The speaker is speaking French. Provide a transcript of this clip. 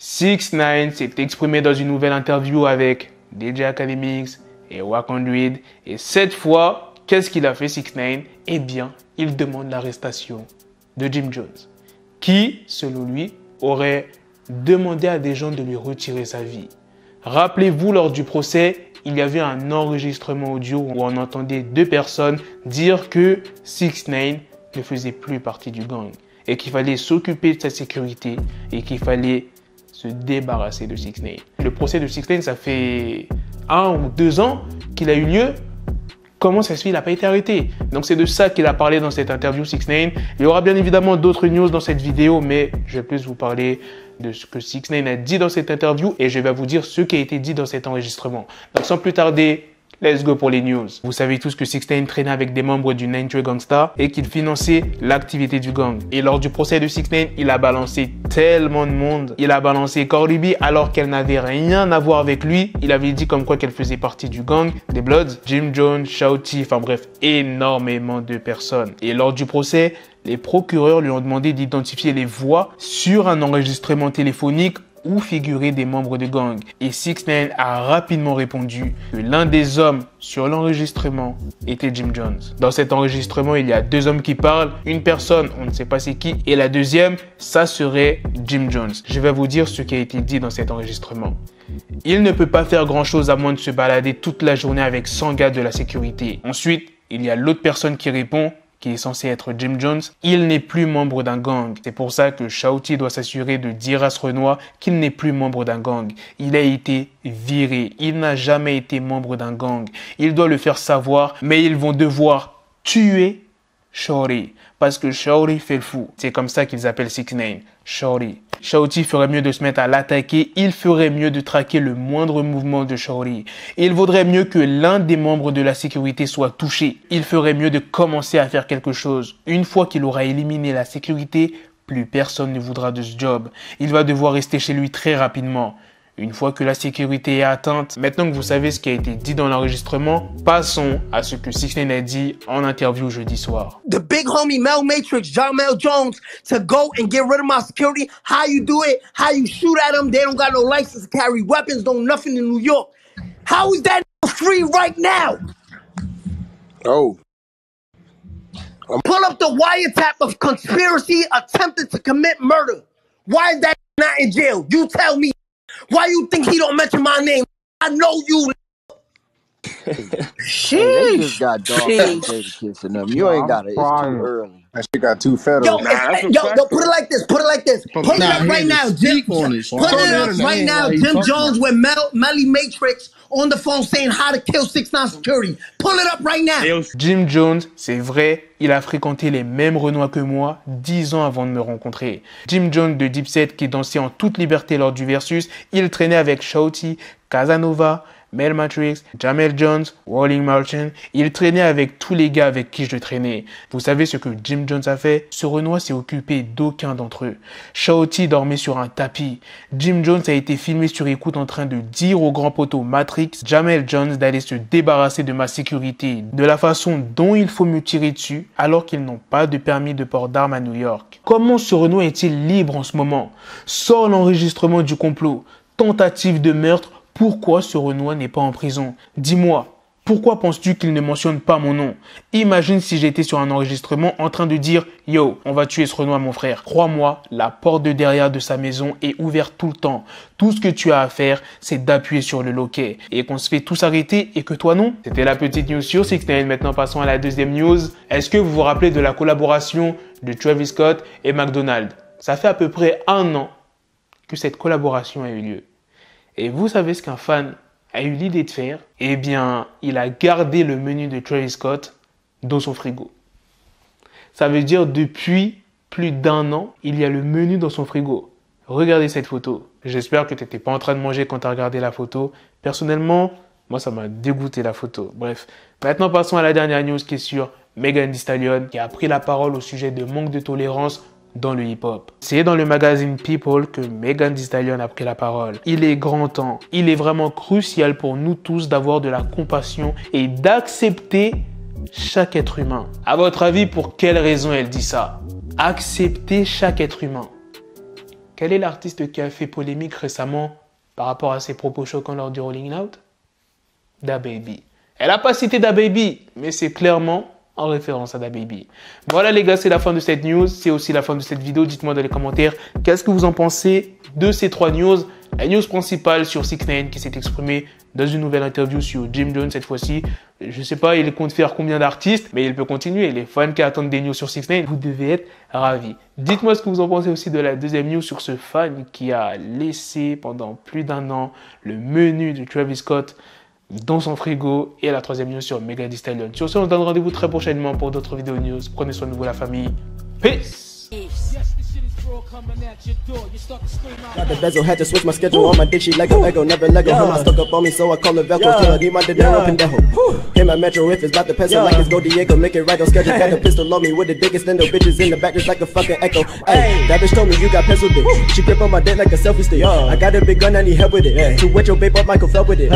6ix9ine s'est exprimé dans une nouvelle interview avec DJ Akademiks et Wack 100. Et cette fois, qu'est-ce qu'il a fait 6ix9ine? Eh bien, il demande l'arrestation de Jim Jones, qui, selon lui, aurait demandé à des gens de lui retirer sa vie. Rappelez-vous, lors du procès, il y avait un enregistrement audio où on entendait deux personnes dire que 6ix9ine ne faisait plus partie du gang et qu'il fallait s'occuper de sa sécurité et qu'il fallait se débarrasser de 6ix9ine. Le procès de 6ix9ine, ça fait 1 ou 2 ans qu'il a eu lieu. Comment ça se fait, il n'a pas été arrêté? Donc c'est de ça qu'il a parlé dans cette interview 6ix9ine. Il y aura bien évidemment d'autres news dans cette vidéo, mais je vais plus vous parler de ce que 6ix9ine a dit dans cette interview et je vais vous dire ce qui a été dit dans cet enregistrement. Donc sans plus tarder, let's go pour les news. Vous savez tous que 6ix9ine traînait avec des membres du 93 Gangsta et qu'il finançait l'activité du gang. Et lors du procès de 6ix9ine, il a balancé tellement de monde. Il a balancé Cardi B alors qu'elle n'avait rien à voir avec lui. Il avait dit comme quoi qu'elle faisait partie du gang des Bloods. Jim Jones, Shoutty, enfin bref, énormément de personnes. Et lors du procès, les procureurs lui ont demandé d'identifier les voix sur un enregistrement téléphonique où figuraient des membres de gang. Et 6ix9ine a rapidement répondu que l'un des hommes sur l'enregistrement était Jim Jones. Dans cet enregistrement, il y a 2 hommes qui parlent. Une personne, on ne sait pas c'est qui, et la deuxième, ça serait Jim Jones. Je vais vous dire ce qui a été dit dans cet enregistrement. Il ne peut pas faire grand-chose à moins de se balader toute la journée avec 100 gars de la sécurité. Ensuite, il y a l'autre personne qui répond, qui est censé être Jim Jones, il n'est plus membre d'un gang. C'est pour ça que Shoutty doit s'assurer de dire à ce Renoir qu'il n'est plus membre d'un gang. Il a été viré. Il n'a jamais été membre d'un gang. Il doit le faire savoir, mais ils vont devoir tuer Shorty. Parce que Shorty fait le fou. C'est comme ça qu'ils appellent 6ix9ine, Shorty. Shoutty ferait mieux de se mettre à l'attaquer, il ferait mieux de traquer le moindre mouvement de Shorty. Il vaudrait mieux que l'un des membres de la sécurité soit touché. Il ferait mieux de commencer à faire quelque chose. Une fois qu'il aura éliminé la sécurité, plus personne ne voudra de ce job. Il va devoir rester chez lui très rapidement. Une fois que la sécurité est atteinte, maintenant que vous savez ce qui a été dit dans l'enregistrement, passons à ce que 6ix9ine a dit en interview jeudi soir. The big homie Mel Matrix, Jamel Jones, to go and get rid of my security. How you do it? How you shoot at them? They don't got no license to carry weapons, don't nothing in New York. How is that free right now? Oh. Pull up the wiretap of conspiracy attempted to commit murder. Why is that not in jail? You tell me. Why you think he don't mention my name? I know you. They just got dog kids and them. You ain't got it. It's too early. That shit got too federal. Yo, put it like this. Put it like this. Put it up right now, Jim. Put it up right now, Jim Jones with Melly Matrix on the phone saying how to kill 6ix9ine security. Pull it up right now. Jim Jones, c'est vrai, il a fréquenté les mêmes Renois que moi 10 ans avant de me rencontrer. Jim Jones de Dipset qui dansait en toute liberté lors du Versus, il traînait avec Shoutty, Casanova, Mel Matrix, Jamel Jones, Rolling Merchant. Il traînait avec tous les gars avec qui je traînais. Vous savez ce que Jim Jones a fait? Ce Renoir s'est occupé d'aucun d'entre eux. Shoutty dormait sur un tapis. Jim Jones a été filmé sur écoute en train de dire au grand poteau Matrix, Jamel Jones, d'aller se débarrasser de ma sécurité, de la façon dont il faut me tirer dessus alors qu'ils n'ont pas de permis de port d'armes à New York. Comment ce Renoir est-il libre en ce moment? Sort l'enregistrement du complot. Tentative de meurtre. Pourquoi ce Renoir n'est pas en prison? Dis-moi, pourquoi penses-tu qu'il ne mentionne pas mon nom? Imagine si j'étais sur un enregistrement en train de dire « Yo, on va tuer ce Renoir mon frère ». Crois-moi, la porte de derrière de sa maison est ouverte tout le temps. Tout ce que tu as à faire, c'est d'appuyer sur le loquet et qu'on se fait tous arrêter et que toi non. C'était la petite news sur 6ix9ine. Maintenant, passons à la deuxième news. Est-ce que vous vous rappelez de la collaboration de Travis Scott et McDonald's? Ça fait à peu près 1 an que cette collaboration a eu lieu. Et vous savez ce qu'un fan a eu l'idée de faire? Eh bien, il a gardé le menu de Travis Scott dans son frigo. Ça veut dire depuis plus d'1 an, il y a le menu dans son frigo. Regardez cette photo. J'espère que tu n'étais pas en train de manger quand tu as regardé la photo. Personnellement, moi ça m'a dégoûté la photo. Bref, maintenant passons à la dernière news qui est sur Megan Thee Stallion qui a pris la parole au sujet de manque de tolérance dans le hip-hop. C'est dans le magazine People que Megan Thee Stallion a pris la parole. Il est grand temps, il est vraiment crucial pour nous tous d'avoir de la compassion et d'accepter chaque être humain. À votre avis, pour quelle raison elle dit ça? Accepter chaque être humain. Quel est l'artiste qui a fait polémique récemment par rapport à ses propos choquants lors du Rolling Loud? DaBaby. Elle n'a pas cité DaBaby, mais c'est clairement en référence à DaBaby. Voilà les gars, c'est la fin de cette news. C'est aussi la fin de cette vidéo. Dites-moi dans les commentaires qu'est-ce que vous en pensez de ces 3 news. La news principale sur 6ix9ine qui s'est exprimé dans une nouvelle interview sur Jim Jones cette fois-ci. Je ne sais pas, il compte faire combien d'artistes, mais il peut continuer. Les fans qui attendent des news sur 6ix9ine, vous devez être ravis. Dites-moi ce que vous en pensez aussi de la deuxième news sur ce fan qui a laissé pendant plus d'1 an le menu de Travis Scott dans son frigo, et la troisième news sur Megan Thee Stallion. Sur ce, on se donne rendez-vous très prochainement pour d'autres vidéos news. Prenez soin de vous la famille. Peace. Got the bezel, had to switch my schedule on my dick, she Lego, Ego, never Lego. Her mouth stuck up on me, so I call her Velcro. Till I need my dinero, pendejo. Hit my metro if it's about to pencil like it's Go Diego. Make it right on schedule. Got a pistol on me with the biggest endo. Bitches in the back just like a fucking echo. Hey, that bitch told me you got pencil dick. She grip on my dick like a selfie stick. I got a big gun, I need help with it. To wet your babe up, Michael fell with it.